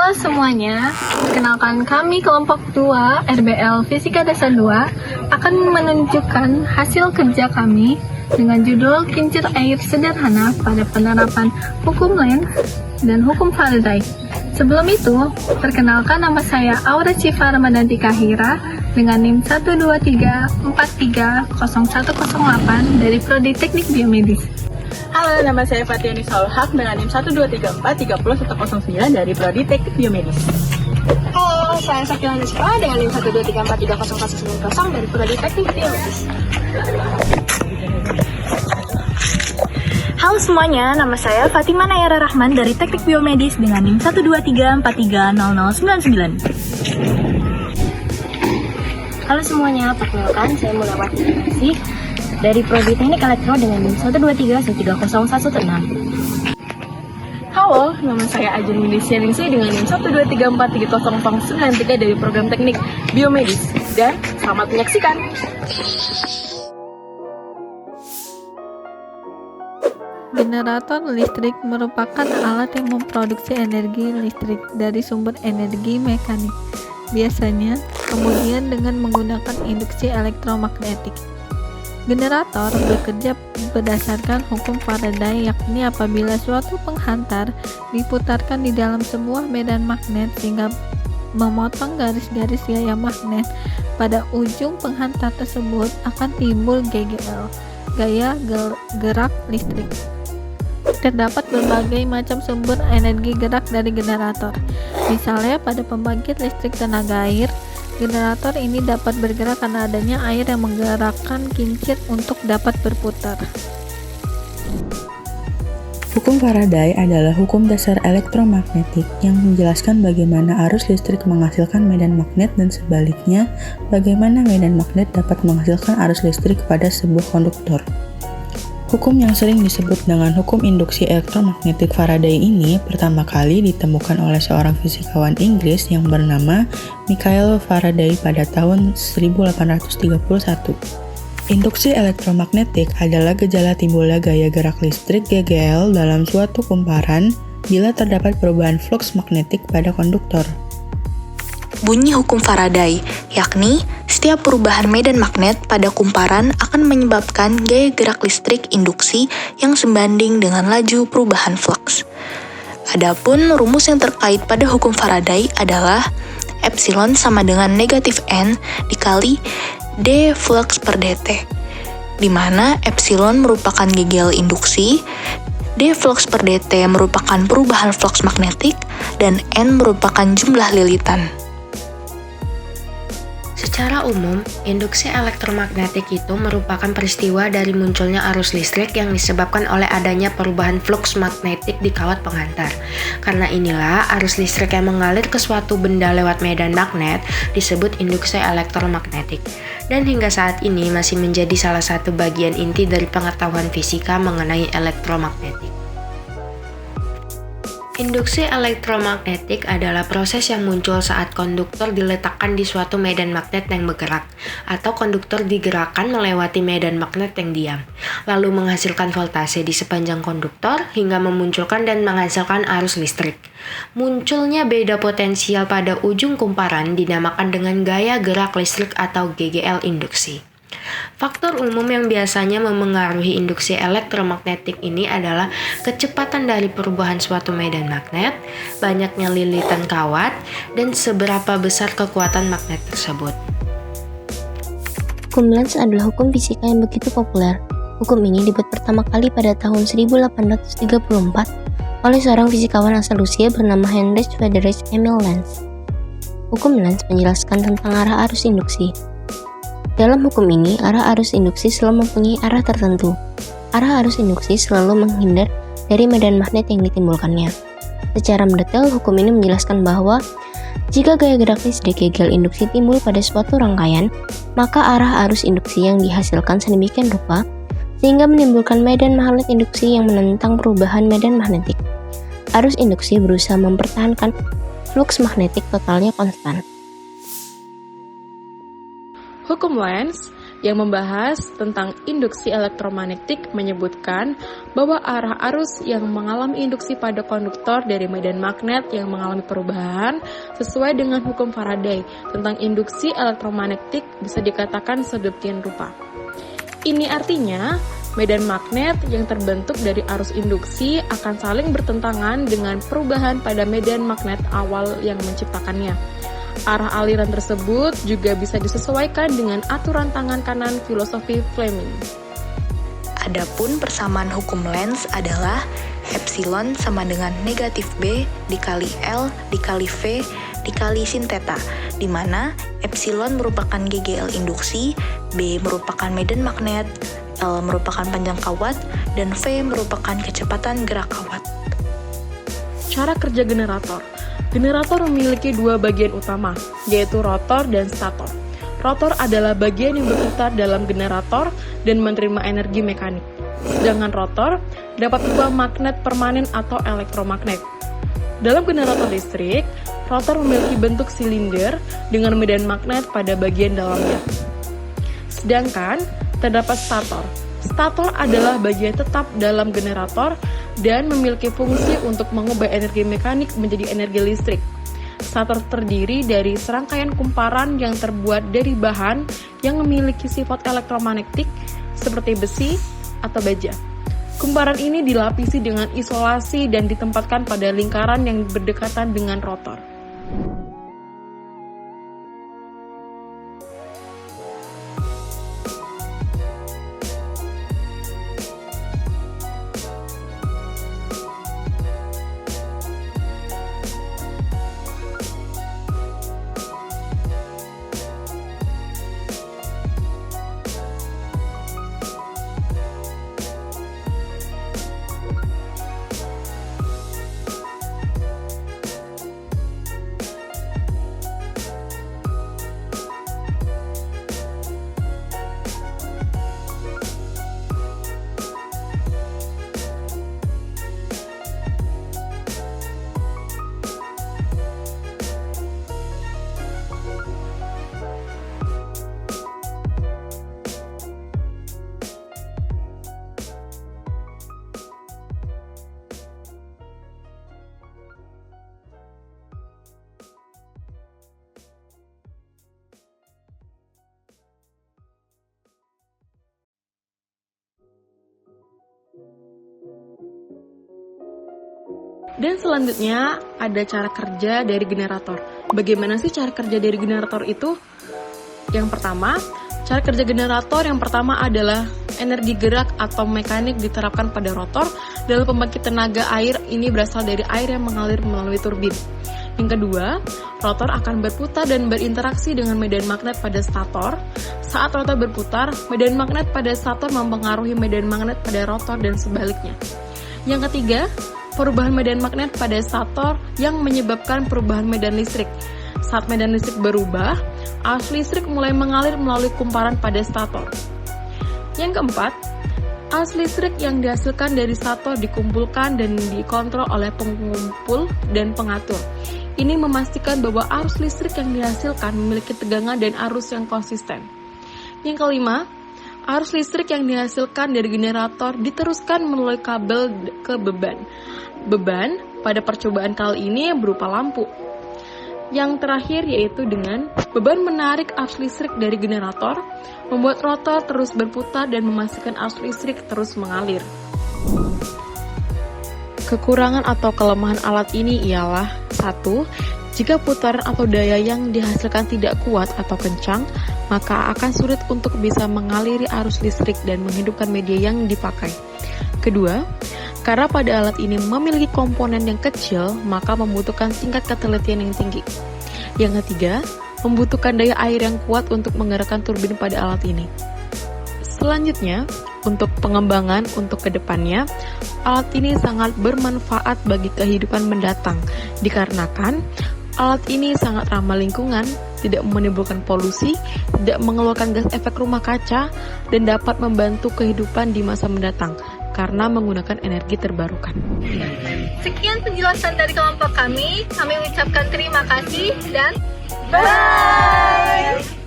Halo semuanya, perkenalkan kami kelompok 2 RBL Fisika Dasar 2 akan menunjukkan hasil kerja kami dengan judul Kincir Air Sederhana pada Penerapan Hukum Lenz dan Hukum Faraday. Sebelum itu, perkenalkan nama saya Aura Civa Ramadanti Kahira dengan NIM 123430108 dari Prodi Teknik Biomedis. Halo, nama saya Fatiani Saulhak dengan NIM 123430109 dari Prodi Teknik Biomedis. Halo, saya Sakila Nispa dengan NIM 123430110 dari Prodi Teknik Biomedis. Halo semuanya, nama saya Fatima Nayara Rahman dari Teknik Biomedis dengan NIM 123430099. Halo semuanya, perkenalkan saya Mulawati Indonesia dari Prodi Teknik Elektro dengan NIM 123130116. Halo, nama saya Ajeng Yudisya Ningsih dengan NIM 123430093 dari Program Teknik Biomedis. Dan selamat menyaksikan. Generator listrik merupakan alat yang memproduksi energi listrik dari sumber energi mekanik, biasanya kemudian dengan menggunakan induksi elektromagnetik. Generator bekerja berdasarkan hukum Faraday, yakni apabila suatu penghantar diputarkan di dalam sebuah medan magnet sehingga memotong garis-garis gaya magnet pada ujung penghantar tersebut akan timbul GGL, gaya gerak listrik. Terdapat berbagai macam sumber energi gerak dari generator. Misalnya pada pembangkit listrik tenaga air, generator ini dapat bergerak karena adanya air yang menggerakkan kincir untuk dapat berputar. Hukum Faraday adalah hukum dasar elektromagnetik yang menjelaskan bagaimana arus listrik menghasilkan medan magnet dan sebaliknya, bagaimana medan magnet dapat menghasilkan arus listrik pada sebuah konduktor. Hukum yang sering disebut dengan hukum induksi elektromagnetik Faraday ini pertama kali ditemukan oleh seorang fisikawan Inggris yang bernama Michael Faraday pada tahun 1831. Induksi elektromagnetik adalah gejala timbulnya gaya gerak listrik GGL dalam suatu kumparan bila terdapat perubahan fluks magnetik pada konduktor. Bunyi hukum Faraday, yakni setiap perubahan medan magnet pada kumparan akan menyebabkan gaya gerak listrik induksi yang sebanding dengan laju perubahan flux. Adapun rumus yang terkait pada hukum Faraday adalah epsilon sama dengan negatif N dikali D flux per dt, di mana epsilon merupakan GGL induksi, D flux per dt merupakan perubahan flux magnetik, dan N merupakan jumlah lilitan. Secara umum, induksi elektromagnetik itu merupakan peristiwa dari munculnya arus listrik yang disebabkan oleh adanya perubahan flux magnetik di kawat penghantar. Karena inilah arus listrik yang mengalir ke suatu benda lewat medan magnet disebut induksi elektromagnetik. Dan hingga saat ini masih menjadi salah satu bagian inti dari pengetahuan fisika mengenai elektromagnetik. Induksi elektromagnetik adalah proses yang muncul saat konduktor diletakkan di suatu medan magnet yang bergerak, atau konduktor digerakkan melewati medan magnet yang diam, lalu menghasilkan voltase di sepanjang konduktor hingga memunculkan dan menghasilkan arus listrik. Munculnya beda potensial pada ujung kumparan dinamakan dengan gaya gerak listrik atau GGL induksi. Faktor umum yang biasanya memengaruhi induksi elektromagnetik ini adalah kecepatan dari perubahan suatu medan magnet, banyaknya lilitan kawat, dan seberapa besar kekuatan magnet tersebut. Hukum Lenz adalah hukum fisika yang begitu populer. Hukum ini dibuat pertama kali pada tahun 1834 oleh seorang fisikawan asal Rusia bernama Heinrich Friedrich Emil Lenz. Hukum Lenz menjelaskan tentang arah arus induksi. Dalam hukum ini, arah arus induksi selalu mempunyai arah tertentu. Arah arus induksi selalu menghindar dari medan magnet yang ditimbulkannya. Secara mendetail, hukum ini menjelaskan bahwa jika gaya gerak listrik GGL induksi timbul pada suatu rangkaian, maka arah arus induksi yang dihasilkan sedemikian rupa sehingga menimbulkan medan magnet induksi yang menentang perubahan medan magnetik. Arus induksi berusaha mempertahankan fluks magnetik totalnya konstan. Hukum Lenz yang membahas tentang induksi elektromagnetik menyebutkan bahwa arah arus yang mengalami induksi pada konduktor dari medan magnet yang mengalami perubahan sesuai dengan hukum Faraday tentang induksi elektromagnetik bisa dikatakan sedemikian rupa. Ini artinya, medan magnet yang terbentuk dari arus induksi akan saling bertentangan dengan perubahan pada medan magnet awal yang menciptakannya. Arah aliran tersebut juga bisa disesuaikan dengan aturan tangan kanan filosofi Fleming. Adapun persamaan hukum Lenz adalah epsilon sama dengan negatif B dikali L dikali V dikali sin theta, di mana epsilon merupakan GGL induksi, B merupakan medan magnet, L merupakan panjang kawat, dan V merupakan kecepatan gerak kawat. Cara kerja generator. Generator memiliki dua bagian utama, yaitu rotor dan stator. Rotor adalah bagian yang berputar dalam generator dan menerima energi mekanik. Sedangkan rotor dapat berupa magnet permanen atau elektromagnet. Dalam generator listrik, rotor memiliki bentuk silinder dengan medan magnet pada bagian dalamnya. Sedangkan terdapat stator. Stator adalah bagian tetap dalam generator dan memiliki fungsi untuk mengubah energi mekanik menjadi energi listrik. Stator terdiri dari serangkaian kumparan yang terbuat dari bahan yang memiliki sifat elektromagnetik seperti besi atau baja. Kumparan ini dilapisi dengan isolasi dan ditempatkan pada lingkaran yang berdekatan dengan rotor. Dan selanjutnya ada cara kerja dari generator. Bagaimana sih cara kerja dari generator itu? Yang pertama, cara kerja generator yang pertama adalah energi gerak atau mekanik diterapkan pada rotor dalam pembangkit tenaga air. Ini berasal dari air yang mengalir melalui turbin. Yang kedua, rotor akan berputar dan berinteraksi dengan medan magnet pada stator. Saat rotor berputar, medan magnet pada stator mempengaruhi medan magnet pada rotor dan sebaliknya. Yang ketiga, perubahan medan magnet pada stator yang menyebabkan perubahan medan listrik. Saat medan listrik berubah, arus listrik mulai mengalir melalui kumparan pada stator. Yang keempat, arus listrik yang dihasilkan dari stator dikumpulkan dan dikontrol oleh pengumpul dan pengatur. Ini memastikan bahwa arus listrik yang dihasilkan memiliki tegangan dan arus yang konsisten. Yang kelima, arus listrik yang dihasilkan dari generator diteruskan melalui kabel ke beban. Beban pada percobaan kali ini berupa lampu. Yang terakhir yaitu dengan beban menarik arus listrik dari generator, membuat rotor terus berputar dan memastikan arus listrik terus mengalir. Kekurangan atau kelemahan alat ini ialah 1. Jika putaran atau daya yang dihasilkan tidak kuat atau kencang, maka akan sulit untuk bisa mengaliri arus listrik dan menghidupkan media yang dipakai. Kedua, karena pada alat ini memiliki komponen yang kecil, maka membutuhkan tingkat ketelitian yang tinggi. Yang ketiga, membutuhkan daya air yang kuat untuk menggerakkan turbin pada alat ini. Selanjutnya, untuk pengembangan untuk kedepannya, alat ini sangat bermanfaat bagi kehidupan mendatang, dikarenakan alat ini sangat ramah lingkungan, tidak menimbulkan polusi, tidak mengeluarkan gas efek rumah kaca, dan dapat membantu kehidupan di masa mendatang karena menggunakan energi terbarukan. Sekian penjelasan dari kelompok kami ucapkan terima kasih dan bye!